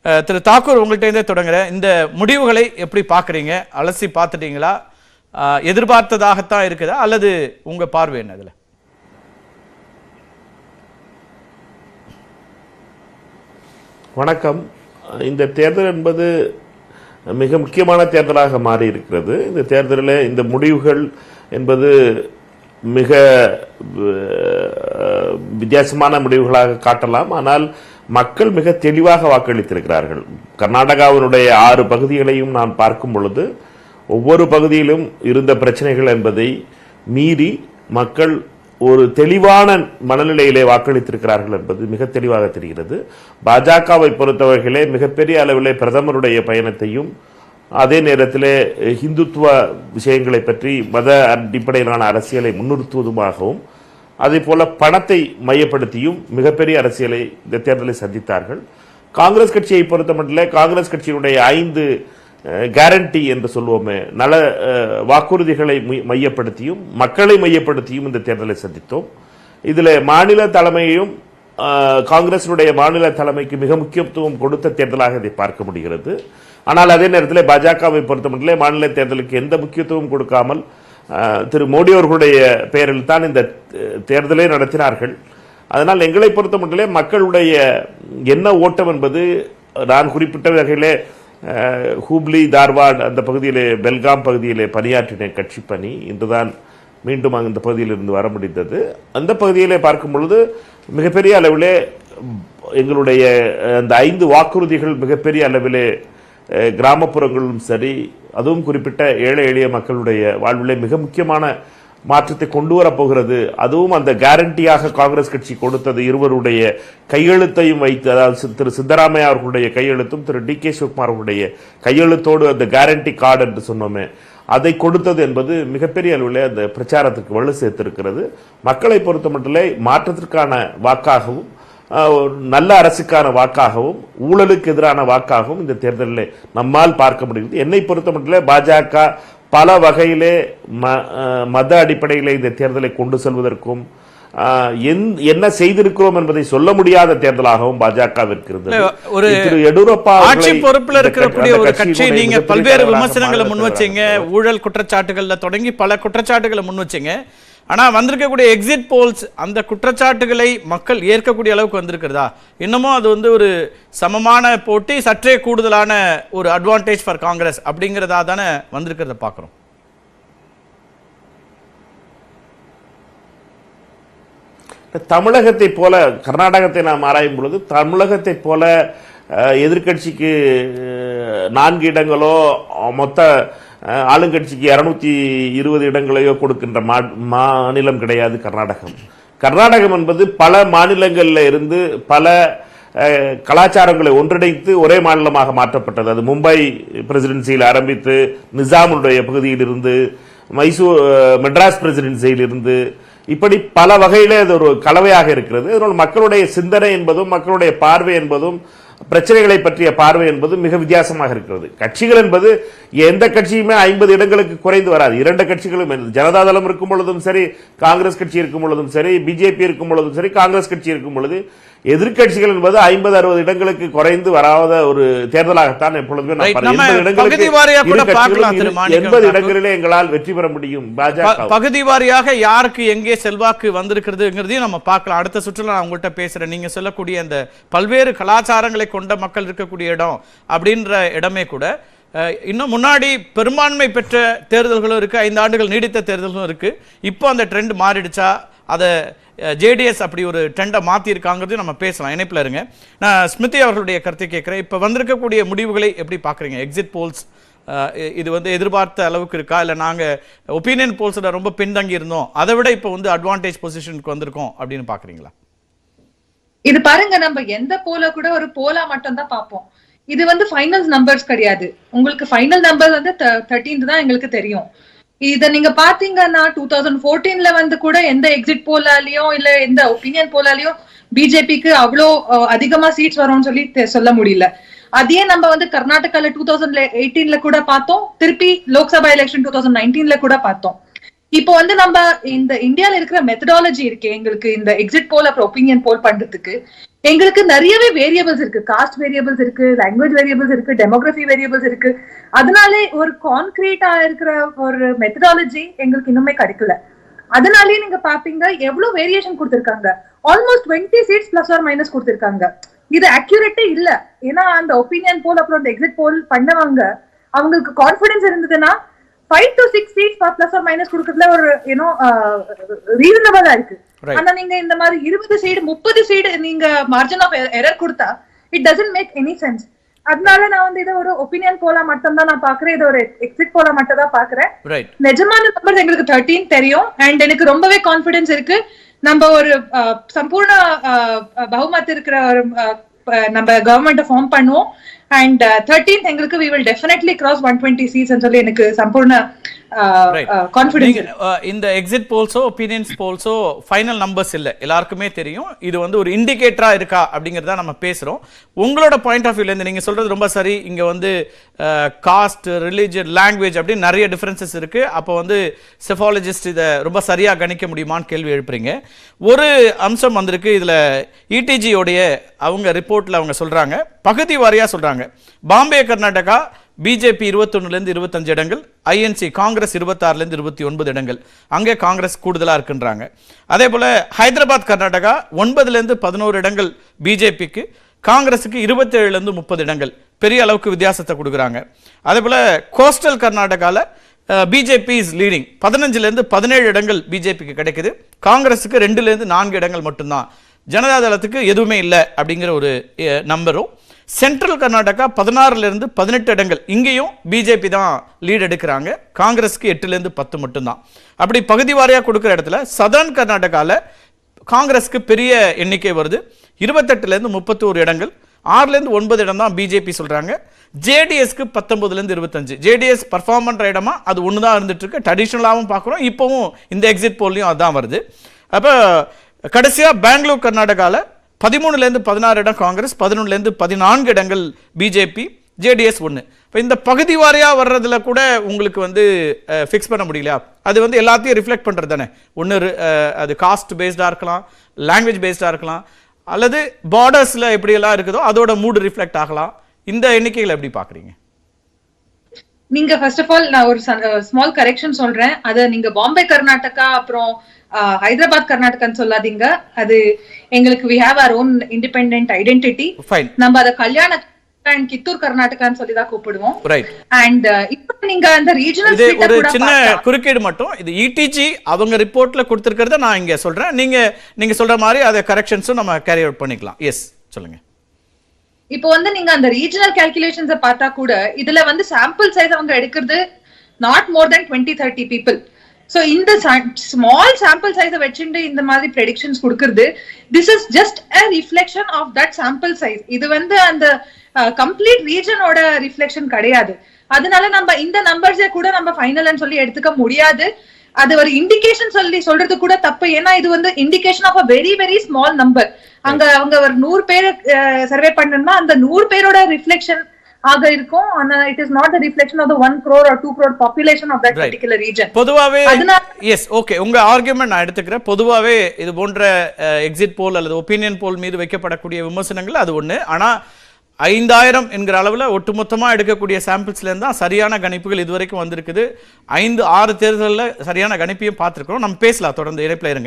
திரு தாக்கூர், உங்கள்கிட்ட தொடங்குறேன். இந்த முடிவுகளை எப்படி பார்க்குறீங்க? அலசி பார்த்துட்டீங்களா? எதிர்பார்த்ததாகத்தான் இருக்குதா அல்லது உங்க பார்வை என்ன இதுல? வணக்கம். இந்த தேர்தல் என்பது மிக முக்கியமான தேர்தலாக மாறி இருக்கிறது. இந்த தேர்தலில் இந்த முடிவுகள் என்பது மிக வித்தியாசமான முடிவுகளாக காட்டலாம். ஆனால் மக்கள் மிக தெளிவாக வாக்களித்திருக்கிறார்கள். கர்நாடகாவினுடைய 6 பகுதிகளையும் நான் பார்க்கும் பொழுது ஒவ்வொரு பகுதியிலும் இருந்த பிரச்சனைகள் என்பதை மீறி மக்கள் ஒரு தெளிவான மனநிலையிலே வாக்களித்திருக்கிறார்கள் என்பது மிக தெளிவாக தெரிகிறது. பாஜகவை பொறுத்தவர்களே மிகப்பெரிய அளவிலே பிரதமருடைய பயணத்தையும் அதே நேரத்தில் இந்துத்துவ விஷயங்களை பற்றி மத அடிப்படையிலான அரசியலை முன்னிறுத்துவதுமாகவும் அதே போல பணத்தை மையப்படுத்தியும் மிகப்பெரிய அரசியலை இந்த தேர்தலை சந்தித்தார்கள். காங்கிரஸ் கட்சியை பொறுத்தமட்டில் காங்கிரஸ் கட்சியினுடைய 5 கேரண்டி என்று சொல்வோமே நல வாக்குறுதிகளை மையப்படுத்தியும் மக்களை மையப்படுத்தியும் இந்த தேர்தலை சந்தித்தோம். இதில் மாநில தலைமையும் காங்கிரசினுடைய மாநில தலைமைக்கு மிக முக்கியத்துவம் கொடுத்த தேர்தலாக இதை பார்க்க முடிகிறது. ஆனால் அதே நேரத்தில் பாஜகவை பொறுத்தமட்டிலே மாநில தேர்தலுக்கு எந்த முக்கியத்துவம் கொடுக்காமல் திரு மோடி அவர்களுடைய பெயரில் தான் இந்த தேர்தலை நடத்தினார்கள். அதனால் எங்களை பொறுத்தமட்டிலே மக்களுடைய என்ன ஓட்டம் என்பது நான் குறிப்பிட்ட வகையிலே ஹூப்ளி தார்வாட் அந்த பகுதியிலே பெல்காம் பகுதியிலே பணியாற்றின கட்சி பணி இன்றுதான் மீண்டும் அந்த பகுதியிலிருந்து வர முடிந்தது. அந்த பகுதியிலே பார்க்கும் பொழுது மிகப்பெரிய அளவிலே எங்களுடைய அந்த 5 வாக்குறுதிகள் மிகப்பெரிய அளவிலே கிராமப்புறங்களும் சரி, அதுவும் குறிப்பிட்ட ஏழை எளிய மக்களுடைய வாழ்விலே மிக முக்கியமான மாற்றத்தை கொண்டு வரப்போகிறது. அதுவும் அந்த கேரண்டியாக காங்கிரஸ் கட்சி கொடுத்தது இருவருடைய கையெழுத்தையும் வைத்து, அதாவது திரு சித்தராமையா அவர்களுடைய கையெழுத்தும் திரு DK சிவகுமார் அவர்களுடைய கையெழுத்தோடு அந்த கேரண்டி கார்டு என்று சொன்னோமே அதை கொடுத்தது என்பது மிகப்பெரிய அளவில் அந்த பிரச்சாரத்திற்கு வலு சேர்த்திருக்கிறது. மக்களை பொறுத்த மட்டிலே மாற்றத்திற்கான வாக்காகவும் நல்ல அரசுக்கான வாக்காகவும் ஊழலுக்கு எதிரான வாக்காகவும் இந்த தேர்தலில் நம்மால் பார்க்க முடிகிறது. என்னை பொறுத்த மட்டிலே பாஜக பல வகையிலே மத அடிப்படையில் இந்த தேர்தலை கொண்டு செல்வதற்கும் என்ன செய்திருக்கிறோம் என்பதை சொல்ல முடியாத தேர்தலாகவும் பாஜகவிற்கு இருந்தது. எடியூரப்பா ஆட்சி பொறுப்பில் இருக்கக்கூடிய ஒரு கட்சி, நீங்க பல்வேறு விமர்சனங்களை முன் வச்சீங்க. ஊழல் குற்றச்சாட்டுகள்ல தொடங்கி பல குற்றச்சாட்டுகளை முன் வச்சீங்க. ஆனா வந்திருக்கக்கூடிய எக்ஸிட் போல்ஸ் அந்த குற்றச்சாட்டுகளை மக்கள் ஏற்கக்கூடிய அளவுக்கு வந்திருக்கிறதா? இன்னமும் அது ஒரு சமமான போட்டி, சற்றே கூடுதலான ஒரு அட்வான்டேஜ் ஃபார் காங்கிரஸ் அப்படிங்கிறதா தானே வந்திருக்கிறத பார்க்கிறோம். தமிழகத்தை போல கர்நாடகத்தை நாம் ஆராயும் பொழுது தமிழகத்தை போல எதிர்கட்சிக்கு 4 இடங்களோ மொத்த ஆளுங்கட்சிக்கு 220 இடங்களையோ கொடுக்கின்ற மாநிலம் கிடையாது கர்நாடகம். கர்நாடகம் என்பது பல மாநிலங்களில் இருந்து பல கலாச்சாரங்களை ஒன்றிணைத்து ஒரே மாநிலமாக மாற்றப்பட்டது. அது மும்பை பிரசிடென்சியில் ஆரம்பித்து நிசாமுடைய பகுதியில் இருந்து மெட்ராஸ் பிரசிடென்சியில் இருந்து இப்படி பல வகையிலே அது ஒரு கலவையாக இருக்கிறது. அதனால் மக்களுடைய சிந்தனை என்பதும் மக்களுடைய பார்வை என்பதும் பிரச்சனைகளை பற்றிய பார்வை என்பது மிக வித்தியாசமாக இருக்கிறது. கட்சிகள் என்பது எந்த கட்சியுமே 50 இடங்களுக்கு குறைந்து வராது. 2 கட்சிகளும் ஜனதாதளம் இருக்கும் பொழுதும் சரி, காங்கிரஸ் கட்சி இருக்கும் பொழுதும் சரி, பிஜேபி இருக்கும் பொழுதும் சரி, காங்கிரஸ் கட்சி இருக்கும் பொழுது எதிர்கட்சிகள் என்பது 50-60 இடங்களுக்கு குறைந்து வராத ஒரு தேர்தலாகத்தான் எப்பொழுதுமே 80 இடங்களிலே எங்களால் வெற்றி பெற முடியும். பாஜக பகுதி வாரியாக யாருக்கு எங்கே செல்வாக்கு வந்திருக்கிறதுங்கிறதையும் நம்ம பார்க்கலாம். அடுத்த சுற்றுலா நான் உங்கள்கிட்ட பேசுறேன். நீங்க சொல்லக்கூடிய அந்த பல்வேறு கலாச்சாரங்களை கொண்ட மக்கள் இருக்கக்கூடிய இடம் அப்படின்ற இடமே கூட இன்னும் முன்னாடி பெரும்பான்மை பெற்ற தேர்தல்களும் இருக்கு, 5 ஆண்டுகள் நீடித்த தேர்தல்களும் இருக்கு. இப்போ அந்த ட்ரெண்ட் மாறிடுச்சா? அதை ஜேடிஎஸ் அப்படி ஒரு ட்ரெண்டை மாற்றிருக்காங்கிறது நம்ம பேசலாம். இணைப்பில் இருங்க. நான் ஸ்மிருதி அவர்களுடைய கருத்தை கேட்குறேன். இப்போ வந்திருக்கக்கூடிய முடிவுகளை எப்படி பார்க்குறீங்க? எக்ஸிட் போல்ஸ் இது எதிர்பார்த்த அளவுக்கு இருக்கா, இல்லை நாங்கள் ஒப்பீனியன் போல்ஸில் ரொம்ப பின்தங்கி இருந்தோம், அதை விட இப்போ அட்வான்டேஜ் பொசிஷனுக்கு வந்திருக்கோம் அப்படின்னு பார்க்குறீங்களா? இது பாருங்க, நம்ம எந்த போல கூட ஒரு போலா மட்டும் தான் பார்ப்போம். இது ஃபைனல் நம்பர்ஸ் கிடையாது. உங்களுக்கு ஃபைனல் நம்பர் 13 தான் எங்களுக்கு தெரியும். இத நீங்க பாத்தீங்கன்னா 2014ல கூட எந்த எக்ஸிட் போலாலயும் இல்ல எந்த ஒப்பீனியன் போலாலயும் பிஜேபிக்கு அவ்வளோ அதிகமா சீட்ஸ் வரும்னு சொல்லி சொல்ல முடியல. அதே நம்ம கர்நாடகால 2018ல கூட பார்த்தோம், திருப்பி லோக்சபா எலெக்ஷன் 2019ல கூட பார்த்தோம். இப்போ நம்ம இந்த இந்தியால இருக்கிற மெத்தடாலஜி இருக்கு எங்களுக்கு இந்த எக்ஸிட் போல் அப்புறம் ஒப்பீனியன் போல் பண்றதுக்கு. எங்களுக்கு நிறையவே வேரியபிள்ஸ் இருக்கு, காஸ்ட் வேரியபிள்ஸ் இருக்கு, லாங்குவேஜ் வேரியபிள்ஸ் இருக்கு, டெமோகிராஃபி வேரியபிள்ஸ் இருக்கு. அதனாலே ஒரு கான்கிரீட்டா இருக்கிற ஒரு மெத்தடாலஜி எங்களுக்கு இன்னுமே கிடைக்கல. அதனாலேயே நீங்க பாப்பீங்க எவ்வளவு வேரியேஷன் கொடுத்திருக்காங்க. Almost 20 seats plus or minus கொடுத்திருக்காங்க. இது அக்யூரேட்டே இல்ல. ஏன்னா அந்த ஒப்பீனியன் போல் அப்புறம் அந்த எக்ஸிட் போல் பண்ணவங்க அவங்களுக்கு கான்பிடன்ஸ் இருந்ததுன்னா 5 to 6 seats plus or minus கொடுக்கறதுல ஒரு ரீசனபிளா இருக்கு. ஆனா நீங்க இந்த மாதிரி 20 சீடு 30 சீடு நீங்க மார்ஜின் ஆஃப் எரர் கொடுத்தா it doesn't make any sense. அதனால நான் வந்து இதை ஒரு ஒப்பீனியன் போல மட்டும் தான் நான் பாக்குறேன், இது ஒரு எக்ஸிட் போல மட்டும் தான் பாக்குறேன். நிஜமான நம்பர்ஸ் எங்களுக்கு 13 தெரியும் அண்ட் எனக்கு ரொம்பவே கான்பிடன்ஸ் இருக்கு. நம்ம ஒரு சம்பூர்ண பகுமத் இருக்கிற ஒரு நம்ம கவர்மெண்ட் ஃபார்ம் பண்ணுவோம் அண்ட் 13th எங்களுக்கு we will definitely cross 120 seats ன்னு சொல்லி எனக்கு சம்பூர்ண கான்ஃபிடன்ஸ். இந்த எக்ஸிட் போல்ஸோ ஒப்பீனியன்ஸ் போல்ஸோ ஃபைனல் நம்பர்ஸ் இல்ல, எல்லாருக்குமே தெரியும். இது வந்து ஒரு இண்டிகேட்டரா இருக்கா அப்படிங்கறத நம்ம பேசுறோம். உங்களோட பாயிண்ட் ஆஃப் வியூல இருந்து நீங்க சொல்றது ரொம்ப சரி. இங்க வந்து காஸ்ட், ரிலிஜன், லாங்குவேஜ் அப்படி நிறைய டிஃபரன்சஸ் இருக்கு. அப்போ வந்து செஃபாலஜிஸ்ட் இதை ரொம்ப சரியா கணிக்க முடியுமான்னு கேள்வி எழுப்புறீங்க. ஒரு அம்சம் வந்திருக்கு இதுல, இடிஜியோடைய அவங்க ரிப்போர்ட்ல அவங்க சொல்றாங்க, பகுதி வாரியா சொல்றாங்க. பாம்பே கர்நாடகா பிஜேபி 21 25 இடங்கள், ஐஎன்சி காங்கிரஸ் 26 29 இடங்கள், அங்கே காங்கிரஸ் கூடுதலா இருக்குன்றாங்க. அதே போல ஹைதராபாத் கர்நாடகா 9 11 இடங்கள் பிஜேபிக்கு, காங்கிரஸுக்கு 27 30 இடங்கள், பெரிய அளவுக்கு வித்தியாசத்தை கொடுக்குறாங்க. அதே போல கோஸ்டல் கர்நாடகால பிஜேபி இஸ் லீடிங், 15 17 இடங்கள் பிஜேபிக்கு கிடைக்குது, காங்கிரஸுக்கு 2 4 இடங்கள் மட்டும்தான், ஜனதாதளத்துக்கு எதுவுமே இல்லை அப்படிங்கிற ஒரு நம்பரும். சென்ட்ரல் கர்நாடகா 16 18 இடங்கள், இங்கேயும் பிஜேபி தான் லீட் எடுக்கிறாங்க, காங்கிரஸுக்கு 8 10 மட்டும்தான். அப்படி பகுதி வாரியா கொடுக்கிற இடத்துல சதர்ன் கர்நாடகால காங்கிரஸுக்கு பெரிய எண்ணிக்கை வருது, 28 31 இடங்கள், 6 9 இடம் தான் பிஜேபி சொல்றாங்க. ஜேடிஎஸ்க்கு 19 25, ஜேடிஎஸ் பர்ஃபார்ம் பண்ற இடமா அது ஒண்ணுதான் இருந்துட்டு இருக்கு. ட்ரெடிஷனலாவும் பார்க்குறோம், இப்பவும் இந்த எக்ஸிட் போல்லையும் அதான் வருது. அப்ப கடைசியா பெங்களூர் கர்நாடகால 13 16 இடம் காங்கிரஸ், 11 14 இடங்கள் பிஜேபி, ஜேடிஎஸ் 1. இப்போ இந்த பகுதி வாரியா வர்றதுல கூட உங்களுக்கு வந்து ஃபிக்ஸ் பண்ண முடியலையா? அது வந்து எல்லாத்தையும் ரிஃப்ளெக்ட் பண்றது தானே. ஒன்று அது காஸ்ட் பேஸ்டா இருக்கலாம், லாங்குவேஜ் பேஸ்டா இருக்கலாம், அல்லது பார்டர்ஸ்ல எப்படி எல்லாம் இருக்குதோ அதோட மூடு ரிஃப்ளெக்ட் ஆகலாம். இந்த எண்ணிக்கைகளை எப்படி பாக்குறீங்க நீங்க? ஃபர்ஸ்ட் ஆஃப் ஆல் நான் ஒரு ஸ்மால் கரெக்ஷன் சொல்றேன். அது நீங்க பாம்பே கர்நாடகா அப்புறம் ஹைதராபாத் கர்நாடகான்னு சொல்லாதீங்க. அது எங்களுக்கு we have our own independent identity. நம்ம அத கல்யாண அண்ட் கித்தூர் கர்நாடகான்னு சொல்லி தான் கூப்பிடுவோம். அண்ட் இப்போ நீங்க அந்த ரீஜனல் ஸ்பிளிட் ஒரு சின்ன குறுக்கீடு மட்டும், இது இடிஜி அவங்க ரிப்போர்ட்ல கொடுத்திருக்கிறத நான் இங்க சொல்றேன். நீங்க சொல்ற மாதிரி அத கரெக்ஷன்ஸும் நம்ம கேரி அவுட் பண்ணிக்கலாம். எஸ் சொல்லுங்க. இப்போ வந்து நீங்க அந்த ரீஜனல் கால்குலேஷன்ஸை பார்த்தா கூட இதுல வந்து சாம்பிள் சைஸ் அவங்க எடுக்கிறது not more then 20-30 people. So இந்த ஸ்மால் சாம்பிள் சைஸை வச்சுட்டு இந்த மாதிரி ப்ரெடிக்ஷன்ஸ் கொடுக்கிறது, this is just a reflection of that sample size. இது வந்து அந்த கம்ப்ளீட் ரீஜனோட ரிஃப்ளெக்ஷன் கிடையாது. அதனால நம்ம இந்த நம்பர்ஸை கூட நம்ம ஃபைனல்னு சொல்லி எடுத்துக்க முடியாது. அது ஒரு இண்டிகேஷன் சொல்றது கூட தப்பு. ஏன்னா இது வந்து indication of a very very small number. அங்க அவங்க ஒரு 100 பேர் சர்வே பண்ணணும்னா அந்த 100 பேரோட ரிஃப்ளெக்ஷன் ஆக இருக்கும். ஆனா it is not the reflection of the 1 crore or 2 crore population of that particular region. பொதுவாவே எஸ் ஓகே, உங்க ஆர்குமென்ட் நான் எடுத்துக்கிறேன். பொதுவாவே இது போன்ற எக்ஸிட் போல் அல்லது ஒபினியன் போல் மீது வைக்கப்படக்கூடிய விமர்சனங்கள் அது ஒண்ணு. ஆனா 5000 என்கிற அளவுல ஒட்டுமொத்தமா எடுக்கக்கூடிய சாம்பிள்ஸ்ல இருந்தா சரியான கணிப்புகள் இதுவரைக்கும் வந்திருக்குது. 5-6 தேர்தலில் சரியான கணிப்பையும் பார்த்திருக்கிறோம். நம்ம பேசலாம், தொடர்ந்து இணைப்பில் இருங்க.